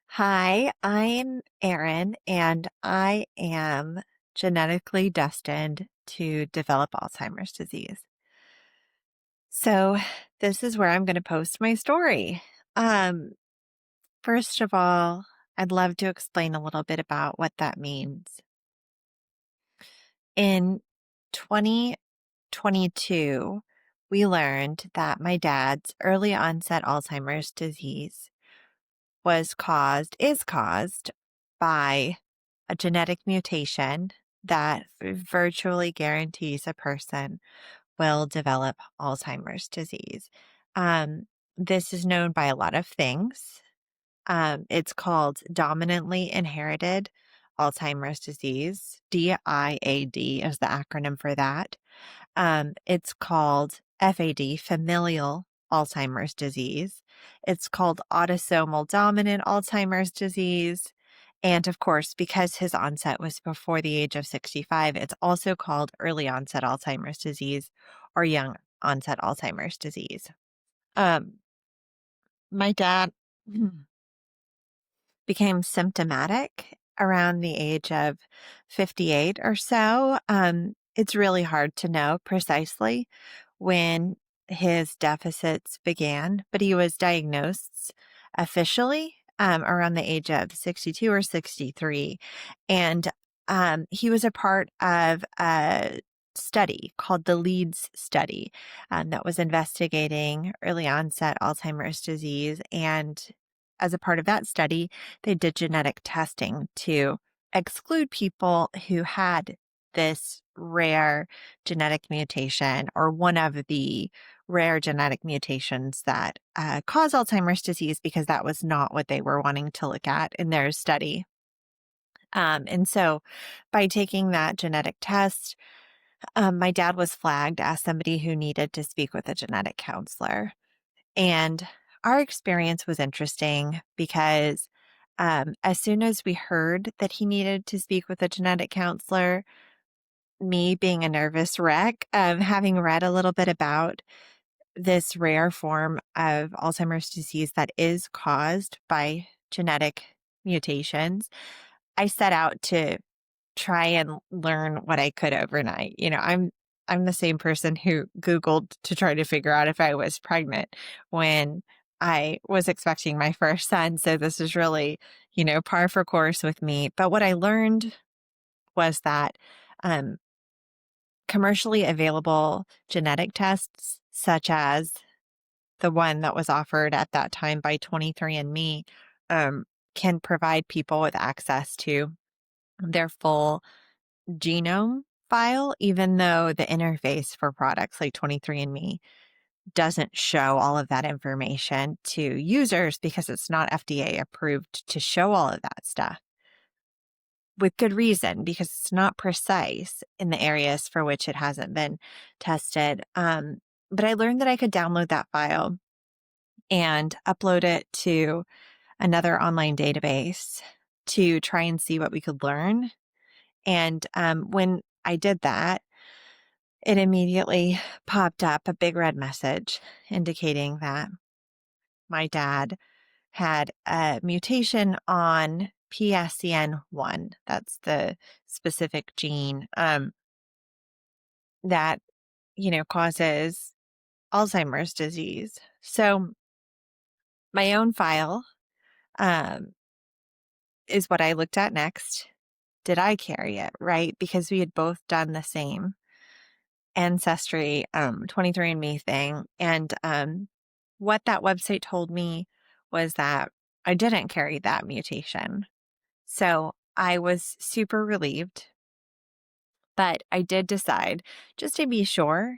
Hi, I'm Erin, and I am genetically destined to develop Alzheimer's disease. So, this is where I'm going to post my story. Um, First of all, I'd love to explain a little bit about what that means. In 2022, we learned that my dad's early onset Alzheimer's disease is caused by a genetic mutation that virtually guarantees a person will develop Alzheimer's disease. Um, this is known by a lot of things. It's called dominantly inherited Alzheimer's disease. DIAD is the acronym for that. It's called FAD, familial Alzheimer's disease. It's called autosomal dominant Alzheimer's disease. And of course, because his onset was before the age of 65, it's also called early onset Alzheimer's disease or young onset Alzheimer's disease. Um, my dad became symptomatic around the age of 58 or so. It's really hard to know precisely when his deficits began, but he was diagnosed officially around the age of 62 or 63. And he was a part of a study called the LEADS study that was investigating early onset Alzheimer's disease. And as a part of that study, they did genetic testing to exclude people who had this rare genetic mutation or one of the rare genetic mutations that cause Alzheimer's disease because that was not what they were wanting to look at in their study. And so by taking that genetic test, my dad was flagged as somebody who needed to speak with a genetic counselor. And our experience was interesting because as soon as we heard that he needed to speak with a genetic counselor, me being a nervous wreck, having read a little bit about this rare form of Alzheimer's disease that is caused by genetic mutations, I set out to try and learn what I could overnight. I'm the same person who Googled to try to figure out if I was pregnant when I was expecting my first son. So this is really, par for course with me. But what I learned was that um, commercially available genetic tests, such as the one that was offered at that time by 23andMe, um, can provide people with access to their full genome file, even though the interface for products like 23andMe doesn't show all of that information to users because it's not FDA approved to show all of that stuff. With good reason, because it's not precise in the areas for which it hasn't been tested. But I learned that I could download that file and upload it to another online database to try and see what we could learn. And when I did that, it immediately popped up a big red message indicating that my dad had a mutation on PSCN1. That's the specific gene that, causes Alzheimer's disease. So my own file um, is what I looked at next. Did I carry it, right? Because we had both done the same ancestry 23andMe thing. And what that website told me was that I didn't carry that mutation. So I was super relieved, but I did decide, just to be sure,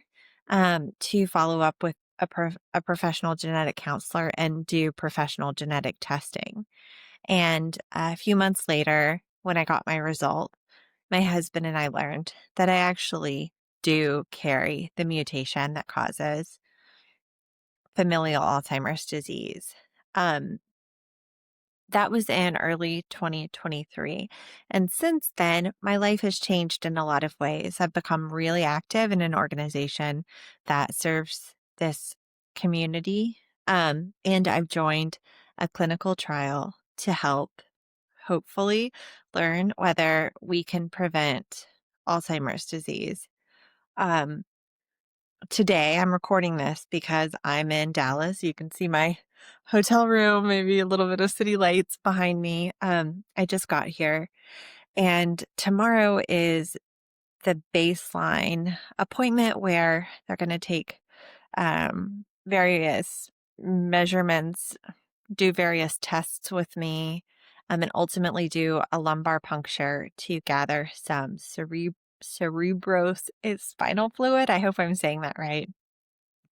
to follow up with a professional genetic counselor and do professional genetic testing. And a few months later, when I got my result, my husband and I learned that I actually do carry the mutation that causes familial Alzheimer's disease. Um, that was in early 2023. And since then, my life has changed in a lot of ways. I've become really active in an organization that serves this community. And I've joined a clinical trial to help hopefully learn whether we can prevent Alzheimer's disease. Um, Today, I'm recording this because I'm in Dallas. You can see my hotel room, maybe a little bit of city lights behind me. I just got here, and tomorrow is the baseline appointment where they're going to take various measurements, do various tests with me, and ultimately do a lumbar puncture to gather some cerebros spinal fluid. I hope I'm saying that right,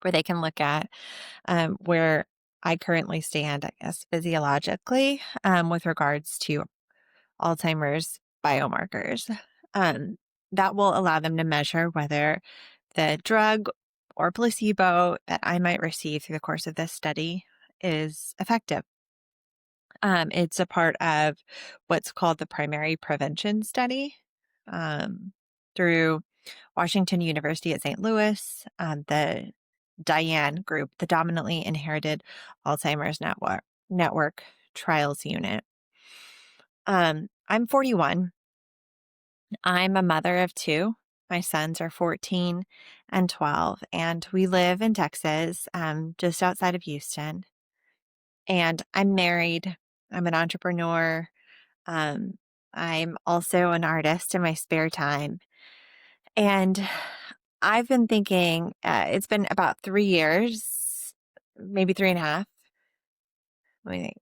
where they can look at where I currently stand, I guess, physiologically with regards to Alzheimer's biomarkers. Um, that will allow them to measure whether the drug or placebo that I might receive through the course of this study is effective. It's a part of what's called the primary prevention study through Washington University at St. Louis, the Diane group, the Dominantly Inherited Alzheimer's Network Trials Unit. I'm 41. I'm a mother of two. My sons are 14 and 12, and we live in Texas, just outside of Houston. And I'm married. I'm an entrepreneur. Um, I'm also an artist in my spare time. And I've been thinking, it's been about 3 years, maybe 3.5. Let me think.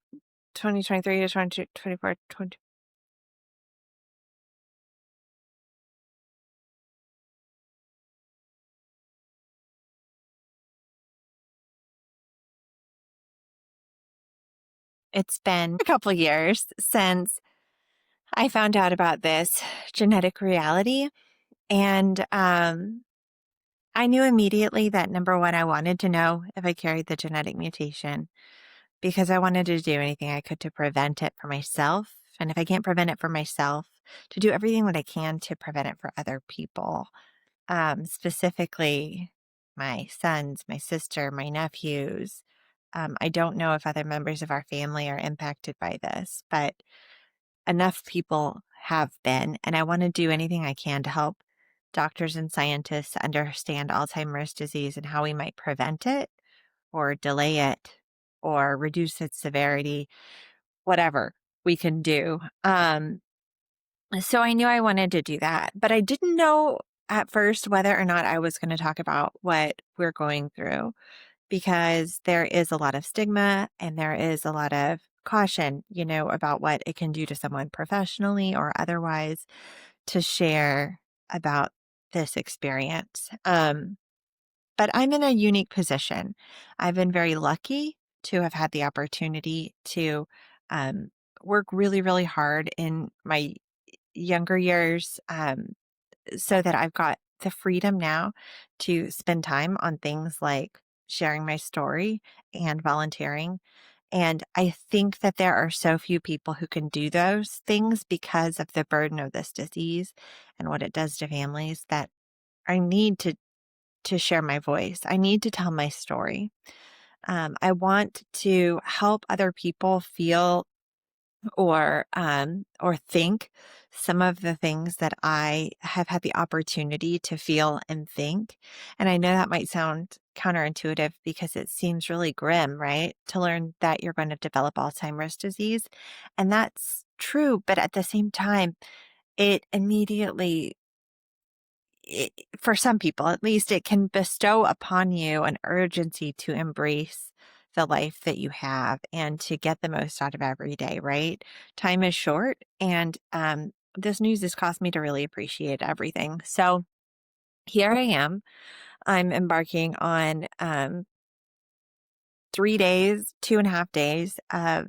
2023 to 2024, 20. It's been a couple years since I found out about this genetic reality. And I knew immediately that number one, I wanted to know if I carried the genetic mutation because I wanted to do anything I could to prevent it for myself. And if I can't prevent it for myself, to do everything that I can to prevent it for other people, specifically my sons, my sister, my nephews. I don't know if other members of our family are impacted by this, but enough people have been, and I want to do anything I can to help doctors and scientists understand Alzheimer's disease and how we might prevent it or delay it or reduce its severity, whatever we can do. So I knew I wanted to do that, but I didn't know at first whether or not I was going to talk about what we're going through because there is a lot of stigma and there is a lot of caution, about what it can do to someone professionally or otherwise to share about this experience. But I'm in a unique position. I've been very lucky to have had the opportunity to work really, really hard in my younger years so that I've got the freedom now to spend time on things like sharing my story and volunteering. And I think that there are so few people who can do those things because of the burden of this disease and what it does to families that I need to share my voice. I need to tell my story. I want to help other people feel or think some of the things that I have had the opportunity to feel and think. And I know that might sound counterintuitive because it seems really grim, right? To learn that you're going to develop Alzheimer's disease. And that's true. But at the same time, it immediately, for some people at least, it can bestow upon you an urgency to embrace the life that you have and to get the most out of every day, right? Time is short, and this news has caused me to really appreciate everything. So here I am. I'm embarking on 3 days, 2.5 days of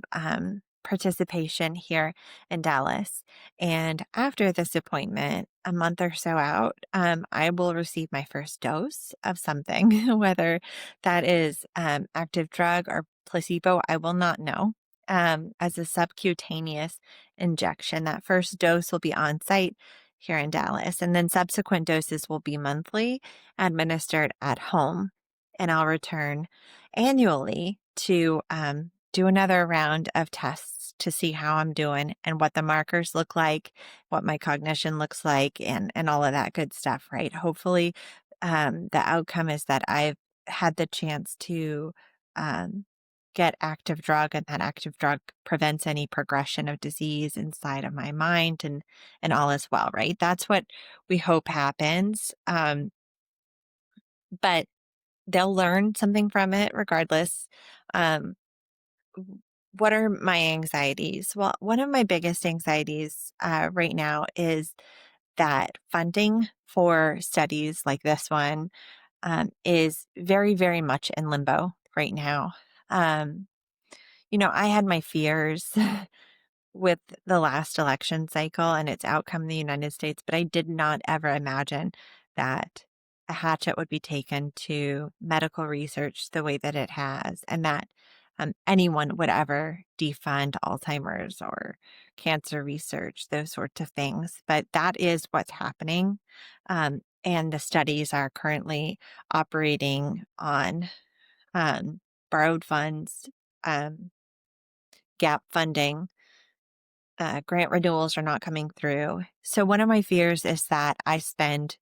participation here in Dallas. And after this appointment, a month or so out, I will receive my first dose of something, whether that is active drug or placebo, I will not know. As a subcutaneous injection, that first dose will be on site here in Dallas, and then subsequent doses will be monthly, administered at home. And I'll return annually to do another round of tests to see how I'm doing and what the markers look like, what my cognition looks like, and all of that good stuff, right? Hopefully, the outcome is that I've had the chance to um, get active drug, and that active drug prevents any progression of disease inside of my mind, and all is well, right? That's what we hope happens. But they'll learn something from it regardless. Um, what are my anxieties? Well, one of my biggest anxieties right now is that funding for studies like this one is very, very much in limbo right now. Um, I had my fears with the last election cycle and its outcome in the United States, but I did not ever imagine that a hatchet would be taken to medical research the way that it has, and that anyone would ever defund Alzheimer's or cancer research, those sorts of things. But that is what's happening. And the studies are currently operating on borrowed funds, um, gap funding. Grant renewals are not coming through. So, one of my fears is that I spend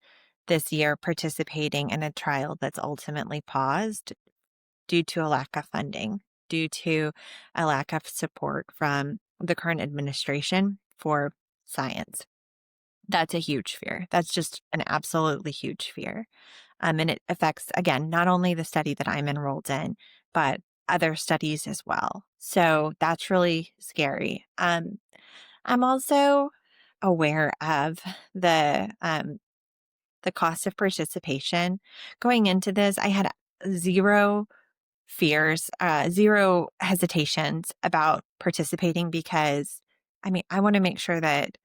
this year participating in a trial that's ultimately paused due to a lack of funding, due to a lack of support from the current administration for science. That's a huge fear. That's just an absolutely huge fear. And it affects, again, not only the study that I'm enrolled in, but other studies as well. So that's really scary. I'm also aware of the cost of participation. Going into this, I had zero fears, zero hesitations about participating because, I mean, I want to make sure that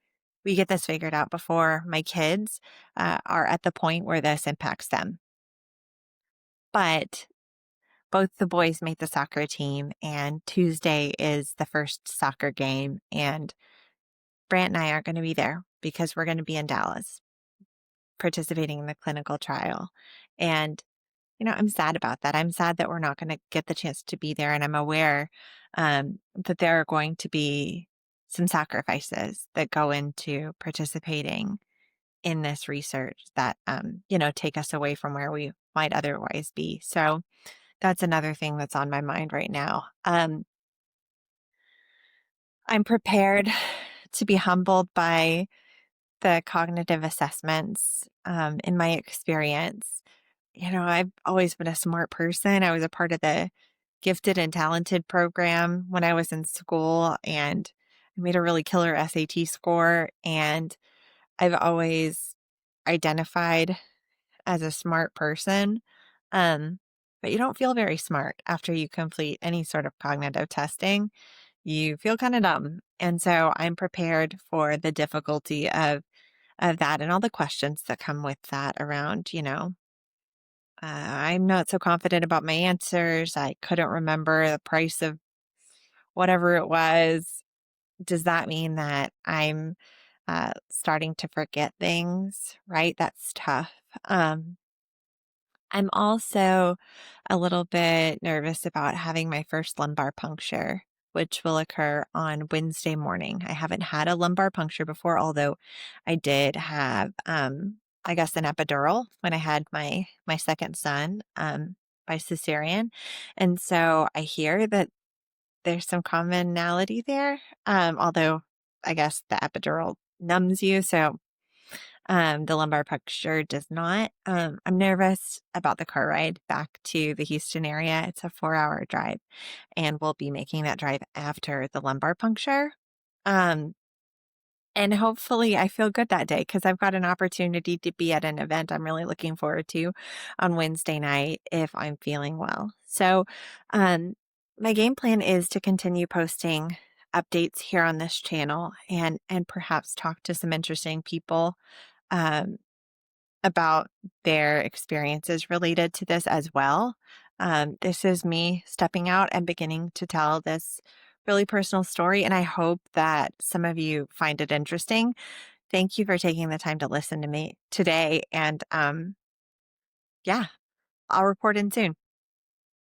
we get this figured out before my kids are at the point where this impacts them. But both the boys made the soccer team, and Tuesday is the first soccer game, and Brant and I aren't going to be there because we're going to be in Dallas participating in the clinical trial. And, I'm sad about that. I'm sad that we're not going to get the chance to be there. And I'm aware that there are going to be some sacrifices that go into participating in this research that, take us away from where we might otherwise be. So that's another thing that's on my mind right now. I'm prepared to be humbled by the cognitive assessments in my experience. I've always been a smart person. I was a part of the gifted and talented program when I was in school, and I made a really killer SAT score. And I've always identified as a smart person. Um, but you don't feel very smart after you complete any sort of cognitive testing. You feel kind of dumb. And so I'm prepared for the difficulty of that and all the questions that come with that around, I'm not so confident about my answers. I couldn't remember the price of whatever it was. Does that mean that I'm starting to forget things? Right? That's tough. I'm also a little bit nervous about having my first lumbar puncture, which will occur on Wednesday morning. I haven't had a lumbar puncture before, although I did have, I guess, an epidural when I had my second son by cesarean. And so I hear that there's some commonality there, although I guess the epidural numbs you. So the lumbar puncture does not. I'm nervous about the car ride back to the Houston area. It's a 4-hour drive, and we'll be making that drive after the lumbar puncture. Um, and hopefully I feel good that day because I've got an opportunity to be at an event I'm really looking forward to on Wednesday night if I'm feeling well. So, my game plan is to continue posting updates here on this channel and perhaps talk to some interesting people um, about their experiences related to this as well. This is me stepping out and beginning to tell this really personal story, and I hope that some of you find it interesting. Thank you for taking the time to listen to me today, and yeah, I'll report in soon.